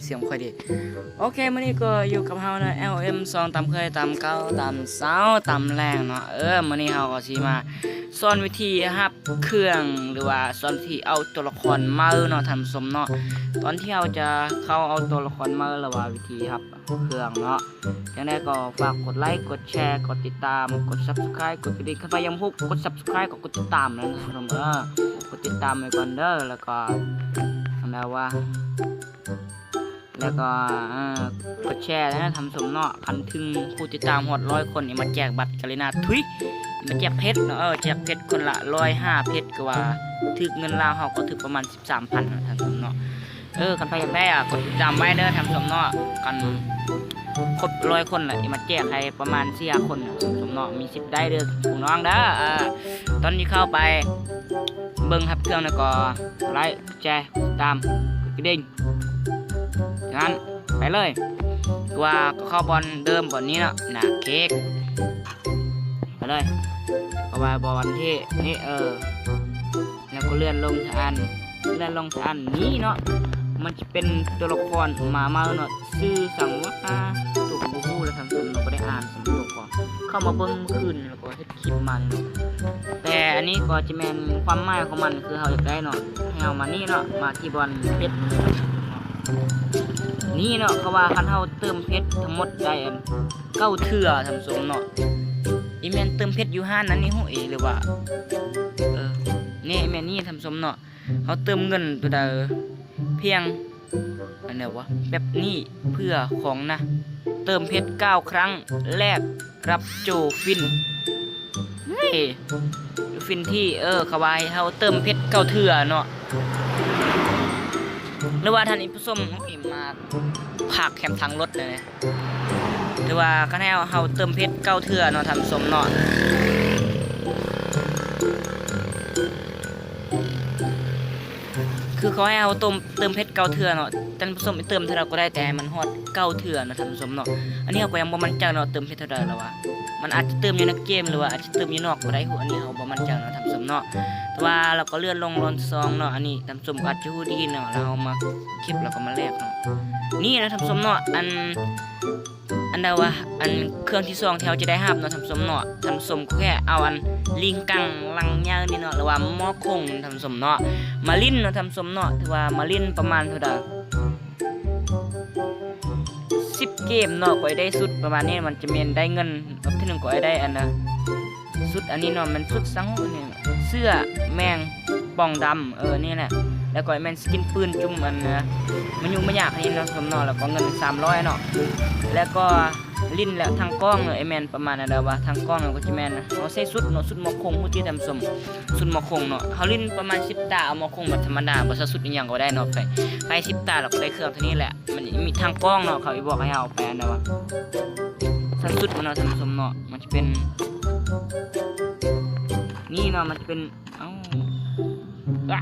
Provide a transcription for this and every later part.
เสียงค่อยดีโอเคมื้อนี้ก็อยู่กับเฮานะ LM 2ตามเคยตามเก่าตามเช้าตามแรงเนาะมื้อนี้เฮาก็สิมาสอนวิธีฮับเครื่องหรือว่าสอนวิธีเอาตัวละครมาเนาะท่านผู้ชมเนาะตอนที่เฮาจะเข้าเอาตัวละครมาหรือว่าวิธีฮับเครื่องเนาะจังได๋ก็ฝากกดไลค์กดแชร์กดติดตามกด Subscribe กดกระดิ่งเข้าไปยังพุกกด Subscribe กดติดตามนะท่านผู้ชมกดติดตามไว้ก่อนเด้อแล้วก็แล้วก็กดแชร์นะทำสมเนาะคันถึงผู้ติดตามหอด100 คนนี่มาแจกบัตรกาลินาทุยมาแจกเพชรเนาะแจกเพชรคนละ105เพชรก็ว่าถึกเงินลาวเฮาก็ถึกประมาณ 13,000นะทำสมเนาะคันใครอยากได้กดติดตามไว้เด้อทำสมเนาะกันครบ100 คนแหละมาแจกให้ประมาณ4 คนทำสมเนาะมีสิทธิ์ได้เด้อพี่น้องเด้อตอนนี้เข้าไปเบิ่งครับเครื่องแล้วก็ไลค์แชร์ตามกระดิ่งงั้นไปเลยว่าเข้าบอลเดิมบอลนี้เนาะหนาเค้กไปเลยเข้าไปบอลที่นี่แล้วก็เลื่อนลงอันนี้เนาะมันจะเป็นตัวละครมาเนาะชื่อสั่งว่าตัวบูบูแล้วทำส่วนเราก็ได้อ่านสำตัวก่อนเข้ามาเบิ้งคืนแล้วก็เฮ็ดคลิปมันแต่อันนี้ก็จะแมนความหมายของมันคือเราอยากได้เนาะให้เอามานี่เนาะมาที่บอลเพชรนี่เนาะเขาว่าคันเฮาเติมเพชรทั้งหมดได้9 เทื่อทำสมเนาะอีแมนเติมเพชรอยู่ห้านนั้นนี่ฮู้เอหรือว่านี่แม่นี่ทำสมเนาะเขาเติมเงินตัวใดเพียงอันไหนวะแบบนี้เพื่อของนะเติมเพชร9 ครั้งแลกรับโจฟินฟินที่เขาว่าให้เฮาเติมเพชร9 เทื่อเนาะหรือว่าท่านผู้ชมมาผักแคมทางรถเลยหรือว่าก็ให้เฮาเติมเพชร9 เทื่อเนาะท่านผู้ชมเนาะคือเขาให้เฮาเติมเพชร9 เทื่อเนาะท่านผู้ชมเติมเท่าไรก็ได้แต่มันฮอด9 เทื่อเนาะท่านผู้ชมเนาะอันนี้เฮาก็ยังบ่มั่นใจเนาะเติมเพชรเท่าใดแล้วว่ามันอาจจะเติมอยู่ในเกมหรือว่าอาจจะเติมอยู่นอกก็ได้อันนี้เฮาบ่มั่นใจเนาะท่านผู้ชมเนาะแต่ว่าเราก็เลื่อนลง2เนาะอันนี้ท่านผู้ชมอาจจะฮู้ดีเนาะเรามาคลิปแล้วก็มาแลกเนาะนี่นะท่านผู้ชมเนาะอันใดว่าอันเครื่องที่2ที่เฮาจะได้รับเนาะท่านผู้ชมเนาะท่านผู้ชมก็แค่เอาอันลิงกังลังยาวนี่เนาะหรือว่าหม้อคงท่านผู้ชมเนาะมาลิ้นเนาะท่านผู้ชมเนาะถือว่ามาลิ้นประมาณเท่าใด10 เกมเนาะก็ได้สุดประมาณนี้มันจะมีได้เงินรอบที่1ก็ได้อันนะสุดอันนี้เนาะมันสุดสังนี่เสื้อแมงป่องดำนี่แหละแล้วก็แมนสกินปืนจุ่มอันนะมันยุ่งไม่ยากนี่เนาะสมเนาะแล้วก็เงิน300เนาะแล้วก็ลิ้นแล้วทางกล้องไอแมนประมาณนั้นว่าทางกล้องก็จะแมนเขาใส่สุดเนาะสุดหมอคงผู้ที่ทำสมสุดหมอคงเนาะเขาลิ้นประมาณ10 ตาเอาหมอคงแบบธรรมดาบ่ใส่สุดอีหยังก็ได้เนาะไป10 ตาเราก็ได้เครื่องเท่านี้แหละมันมีทางกล้องเนาะเขาอีบอกให้เอาไปอันนั้นว่าใส่สุดเนาะทำสมเนาะมันจะเป็นนี่เนาะมันจะเป็น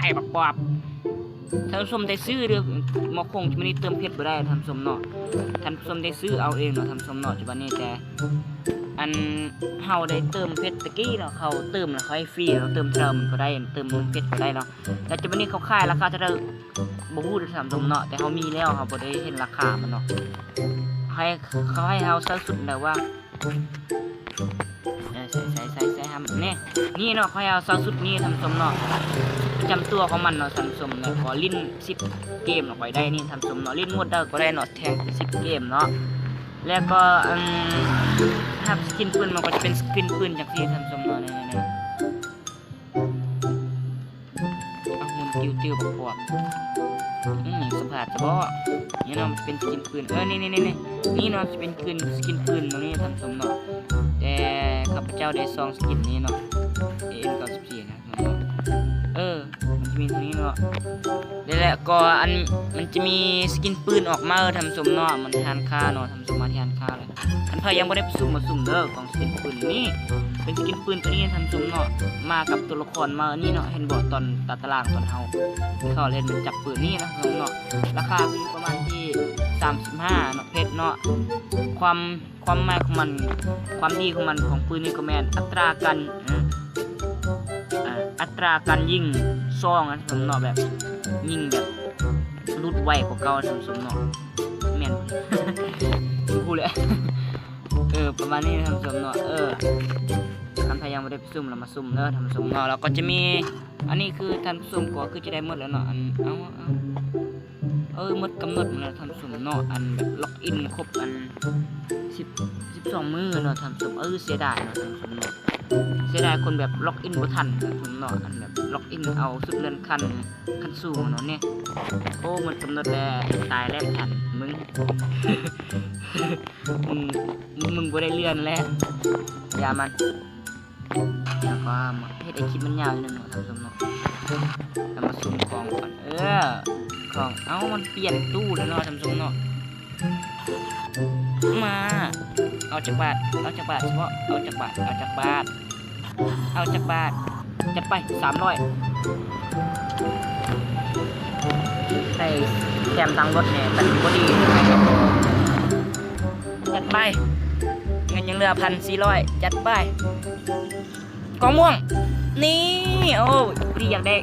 ไอ้บักบอบท่านผู้ชมได้ซื้อเด้อหมอคงจะไม่ได้เติมเพชรบ่ได้ท่านผู้ชมเนาะท่านผู้ชมได้ซื้อเอาเองเนาะท่านผู้ชมเนาะจุบันนี้แต่อันเฮาได้เติมเพชรตะกี้เนาะเขาเติมแล้วเขาให้ฟรีเราเติมเท่ามันก็ได้เติมเพชรก็ได้เนาะแต่จุบันนี้เขาขายราคาจะได้บ่ฮู้ท่านผู้ชมเนาะแต่เขามีแล้วเขาบ่ได้เห็นราคามันเนาะเขาให้เฮาซื้อสุดแล้วว่าใส่ทำนี่เนาะเขาเอาซอสสุดนี้ทำสมเนาะประจำตัวของมันเนาะทำสมเนี่ยขอลิ้น10 เกมเนาะไปได้นี่ทำสมเนาะลิ้นหมดได้ก็ได้เนาะแทง10 เกมเนาะแล้วก็ถ้าสกินปืนมันก็จะเป็นสกินปืนจากที่ทำสมเนาะนี่หุ่นติ้วๆปวดสัมผัสจะบอกนี่เนาะเป็นสกินปืนนี่เนาะจะเป็นสกินปืนตรงนี้ทำสมเนาะแต่ข้าพเจ้าได้ซองสกินนี้เนาะN94นะมันจะมีตรงนี้เนาะนี่แหละก็มันจะมีสกินปืนออกมาทำสมเนาะมันทานค่าเนาะทำสมมาทานค่าเลยท่านพายังไม่ได้สุ่มเด้อของสกินปืนนี่เป็นสกินปืนตัวนี้ทำสมเนาะมากับตัวละครมานี่เนาะเห็นบอกตอนตัดตารางตอนเฮาเขาเล่นมันจับปืนนี่นะเนาะราคาอยู่ประมาณที่35เนาะเพชรเนาะความหมายของมันความดีของมันของปืนนี่ก็แมนอัตราการยิงซองนะผมเนาะแบบยิงแบบ รุดไวกว่าเก่าท่านผู้ชมเนาะแม่น พูดเลย ประมาณนี้ท่านผู้ชมเนาะท่านพยายามไม่ได้ไปซุ่มเรามาซุ่มเนอะท่านผู้ชมเนาะแล้วก็จะมีอันนี้คือท่านผู้ชมก็คือจะได้หมดแล้วเนาะหมดกำหนดแล้วท่านผู้ชมเนาะอันแบบล็อกอินครบอัน12 มื้อเนาะท่านผู้ชมเสียดายเนาะท่านผู้ชมเนาะเสียดายคนแบบล็อกอินบ่ทันท่านผู้ชมเนาะอันแบบล็อกอินเอาสุดเรือนคันสูงเนาะเนี่ยโอ้มันกำหนดแล้วตายแล้วทันมึง มึงบ่ได้เลื่อนแล้วอย่ามันแล้วก็เฮ็ดไอ้คลิปมันยาวนิดนึงเนาะท่านผู้ชมเนาะแล้วมาซูมของก่อนของมันเปลี่ยนตู้แล้วเนาะท่านผู้ชมเนาะมาเอาจากบาทเฉพาะเอาจากบาทจัดไป300ใส่แถมทางรถเนี่ยมันบ่ดีจัดไปเงินยังเหลือ1,400จัดไปกองม่วงนี่โอ้พี่อยากได้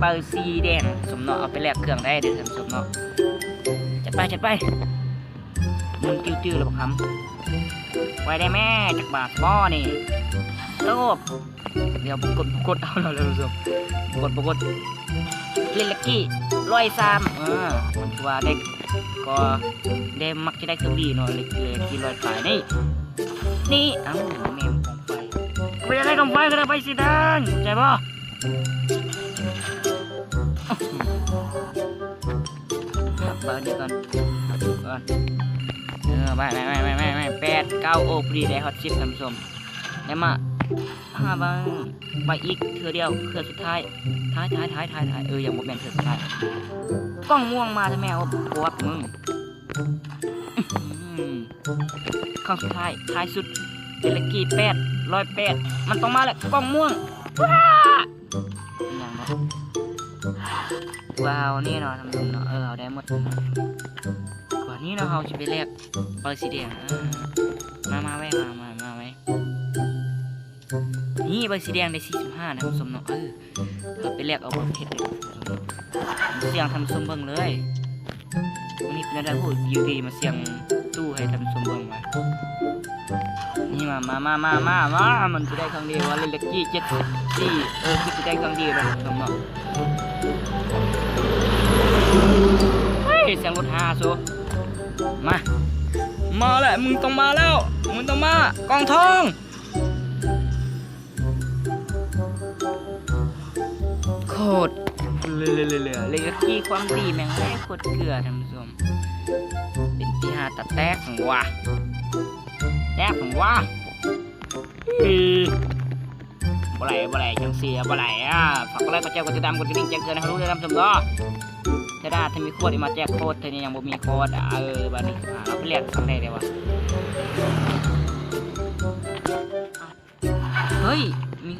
ใบสีแดงสมเนาะเอาไปแลกเครื่องได้เด้อท่านผู้ชมเนาะจัดไปมึงติ้วๆแล้วบอกคำไว้ได้แม่จากบาทบ่อนี่โตบเดี๋ยวกดเอาแล้วท่านผู้ชมกดเล่นลักกี้103มันว่าได้ก็ได้มักจะได้เครื่องดีเนาะเลยที่100ขายนี่แม่มกองไฟไปอะไรกองไฟก็ได้ไปสิดันใจบ่เปิดเดี๋ยวก่อนไม่8-9โอ้พอดีได้ฮอตชิปท่านผู้ชมได้มา5ใบอีกเธอเดียวเครือสุดท้ายท้ายอย่างโมเมนต์เธอสุดท้ายกล้องม่วงมาทำไมปวดมึงข้างสุดท้ายสุดเดลกี้108มันต้องมาแหละกล้องม่วงอย่างเนาะว้าวนี่เนาะทำเนาะเอาได้หมดก่อนนี้เนาะเราจะไปแลกใบสีแดงมาไว้นี่ใบสีแดงได้45นะท่านผู้ชมเนาะเราไปแลกเอาใบเพชรเลยเสียงทำส้มเบิ่งเลยวันนี้เป็นอะไรพูดยูดีมาเสียงตู้ให้ทำส้มเบิ่งไว้นี่มามันจะได้ครั้งเดียวว่าเล็กๆ74คือจะได้ครั้งเดียวนะท่านผู้ชมเนาะเฮ้ยเสียงรถ5ซูมาแหละมึงต้องมาแล้วมึงต้องมากองทองโคตรเลยกี้ความดีแม่งแม่โคตรเกลือท่านผู้ชมเป็นที่5ตัดแตกของวะบ่ไหลจังเสียบ่ไหลฝากกดไลค์กดแชร์กดติดตามกดกระดิ่งแจ้งเตือนให้รู้ด้วยท่านผู้ชมเนาะถ้ามีโค้ดมาแจกโค้ดแต่ยังบ่มีโค้ดบัดนี้เราไปเรียกทางใดได้วะเฮ้ยมี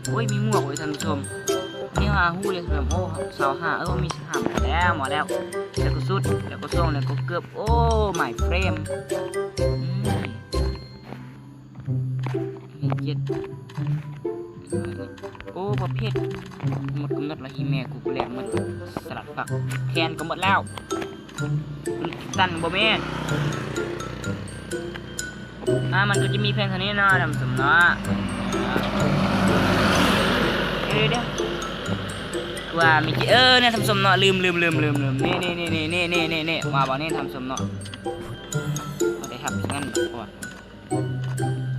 หมวกไว้ท่านผู้ชมนี่ฮู้เลยแบบเสา5มี5แล้วหมดแล้วก็สุดแล้วก็ส่งแล้วก็เกือบโอ้my frame เย็ดโอ้ประเภทหมดกำหนดละฮีแม่กูแหลกมันสลัดผักแคนก็หมดแล้วตันบ่แม่มันก็จะมีเพลงเท่านี้นะท่านผู้ชมเนาะเดี๋ยวว่ามีเนี่ยท่านผู้ชมเนาะลืมนี่มาบอกนี่ท่านผู้ชมเนาะเอาได้ครับงั้นก่อน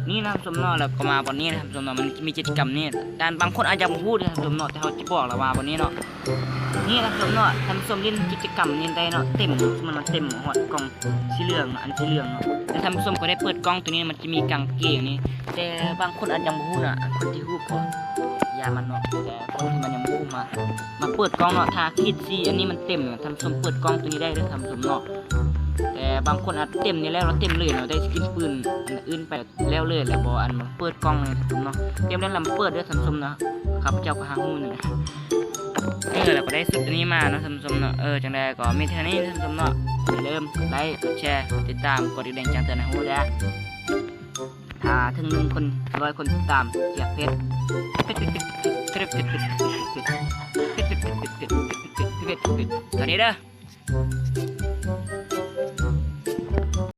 นี่นะท่านผู้ชมเนาะแล้วก็มาวันนี้นะท่านผู้ชมเนาะมันมีกิจกรรมนี่ด้านบางคนอาจจะมาพูดนะท่านผู้ชมเนาะแต่เขาจะบอกเรามาวันนี้เนาะนี่ท่านผู้ชมเนาะท่านผู้ชมเล่นกิจกรรมนี่ได้เนาะเต็มมันเต็มหอดกล่องสีเหลืองอันสีเหลืองเนาะแต่ท่านผู้ชมก็ได้เปิดกล้องตัวนี้มันจะมีกางเกงนี่แต่บางคนอาจจะมาพูดคนที่พูดก็ยามันเนาะแต่คนที่มันยังพูดมาเปิดกล้องเนาะถ้าคิดซีอันนี้มันเต็มท่านผู้ชมเปิดกล้องตัวนี้ได้ด้วยท่านผู้ชมเนาะแต่บางคนอาจเต็มนี่แล้วเราเต็มเลยเนาะได้สกินปืนอันอื่นไปแล้วเลยแล้วบออันมาเปิดกล้องเลยท่านผู้ชมเนาะเต็มแล้วเราเปิดด้วยท่านผู้ชมเนาะครับเจ้าก็หางหูนี่เราก็ได้สุดอันนี้มาเนาะท่านผู้ชมเนาะจังใดก็มีเท่านี้ท่านผู้ชมเนาะอย่าลืมกดไลค์กดแชร์ติดตามกดกระดิ่งแจ้งเตือนให้รู้นะถ้าถึง1 คน 100 คนติดตามอยากเพชรตอนนี้เด้อ